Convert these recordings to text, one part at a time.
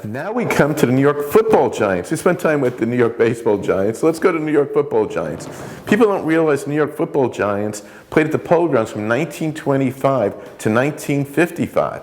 Now we come to the New York Football Giants. We spent time with the New York Baseball Giants. So let's go to the New York Football Giants. People don't realize the New York Football Giants played at the Polo Grounds from 1925 to 1955.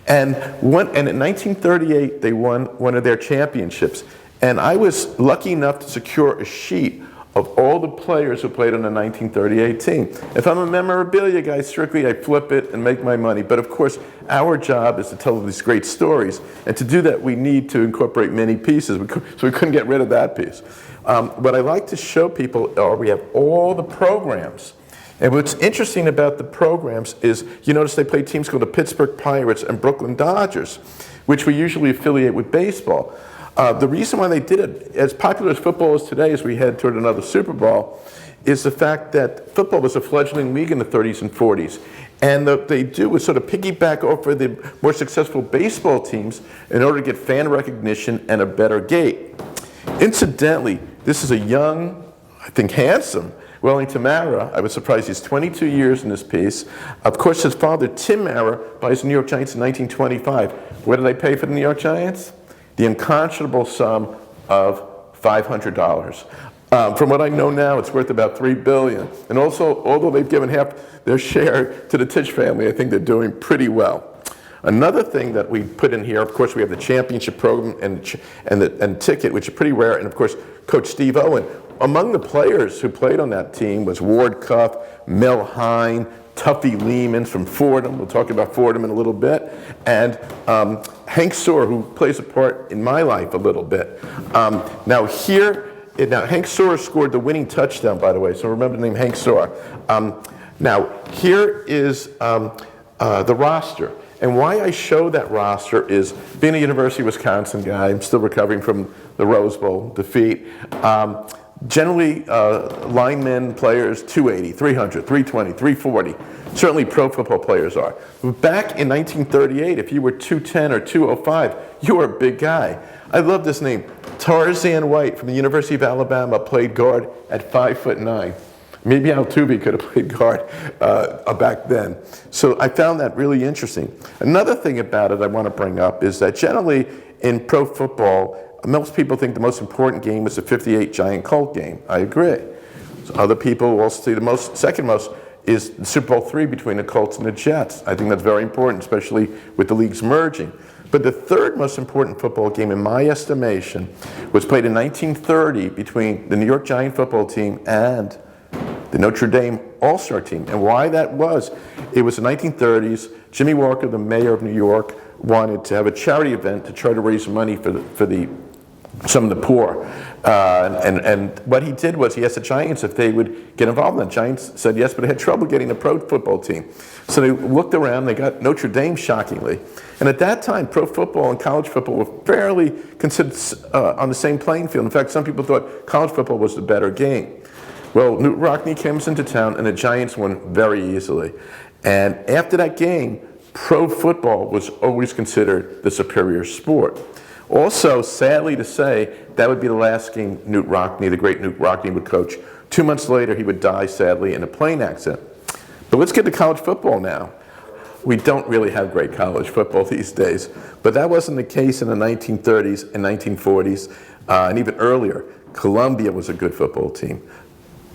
And in 1938, they won one of their championships. And I was lucky enough to secure a sheet of all the players who played on the 1938 team. If I'm a memorabilia guy, strictly I flip it and make my money. But of course, our job is to tell these great stories. And to do that, we need to incorporate many pieces. So we couldn't get rid of that piece. What I like to show people are we have all the programs. And what's interesting about the programs is, you notice they play teams called the Pittsburgh Pirates and Brooklyn Dodgers, which we usually affiliate with baseball. The reason why they did it, as popular as football is today as we head toward another Super Bowl, is the fact that football was a fledgling league in the 30s and 40s. And what they do was sort of piggyback off of the more successful baseball teams in order to get fan recognition and a better gate. Incidentally, this is a young, I think handsome, Wellington Mara. I was surprised he's 22 years in this piece. Of course, his father, Tim Mara, buys the New York Giants in 1925. What did they pay for the New York Giants? The unconscionable sum of $500. From what I know now, it's worth about $3 billion. And also, although they've given half their share to the Tisch family, I think they're doing pretty well. Another thing that we put in here, of course, we have the championship program and ticket, which is pretty rare, and of course, Coach Steve Owen. Among the players who played on that team was Ward Cuff, Mel Hine, Tuffy Lehman from Fordham. We'll talk about Fordham in a little bit. And Hank Soar, who plays a part in my life a little bit. Now Hank Soar scored the winning touchdown, by the way, so remember the name Hank Soar. Now here is the roster. And why I show that roster is, being a University of Wisconsin guy, I'm still recovering from the Rose Bowl defeat. Generally, linemen, players, 280, 300, 320, 340. Certainly pro football players are. But back in 1938, if you were 210 or 205, you were a big guy. I love this name. Tarzan White from the University of Alabama played guard at 5'9". Maybe Altuve could have played guard back then. So I found that really interesting. Another thing about it I want to bring up is that generally in pro football, most people think the most important game is the '58 Giant Colt game. I agree. So other people will say the second most is the Super Bowl III between the Colts and the Jets. I think that's very important, especially with the leagues merging. But the third most important football game, in my estimation, was played in 1930 between the New York Giant football team and the Notre Dame All-Star team. And why that was, it was the 1930s. Jimmy Walker, the mayor of New York, wanted to have a charity event to try to raise money for some of the poor. And what he did was he asked the Giants if they would get involved. And the Giants said yes, but they had trouble getting a pro football team. So they looked around, they got Notre Dame, shockingly. And at that time, pro football and college football were fairly considered on the same playing field. In fact, some people thought college football was the better game. Well, Knute Rockne comes into town, and the Giants won very easily. And after that game, pro football was always considered the superior sport. Also, sadly to say, that would be the last game Knute Rockne, the great Knute Rockne, would coach. 2 months later, he would die, sadly, in a plane accident. But let's get to college football now. We don't really have great college football these days, but that wasn't the case in the 1930s and 1940s, and even earlier. Columbia was a good football team.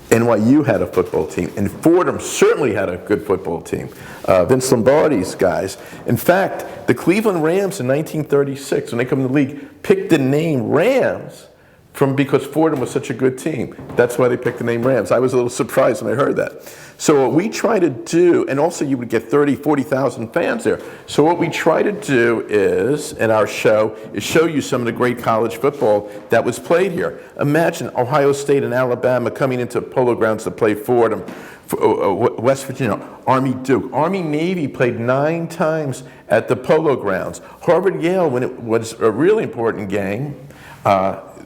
NYU had a football team, and Fordham certainly had a good football team. Vince Lombardi's guys. In fact, the Cleveland Rams in 1936, when they come in the league, picked the name Rams because Fordham was such a good team. That's why they picked the name Rams. I was a little surprised when I heard that. So what we try to do, and also you would get 30, 40,000 fans there. So what we try to do is, in our show, is show you some of the great college football that was played here. Imagine Ohio State and Alabama coming into Polo Grounds to play Fordham, West Virginia, Army Duke. Army Navy played 9 times at the Polo Grounds. Harvard Yale, when it was a really important game,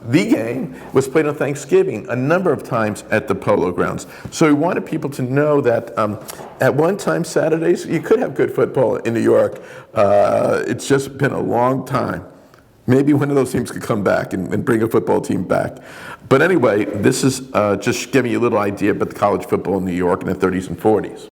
the game was played on Thanksgiving a number of times at the Polo Grounds. So we wanted people to know that at one time, Saturdays, you could have good football in New York. It's just been a long time. Maybe one of those teams could come back and bring a football team back. But anyway, this is just giving you a little idea about the college football in New York in the 30s and 40s.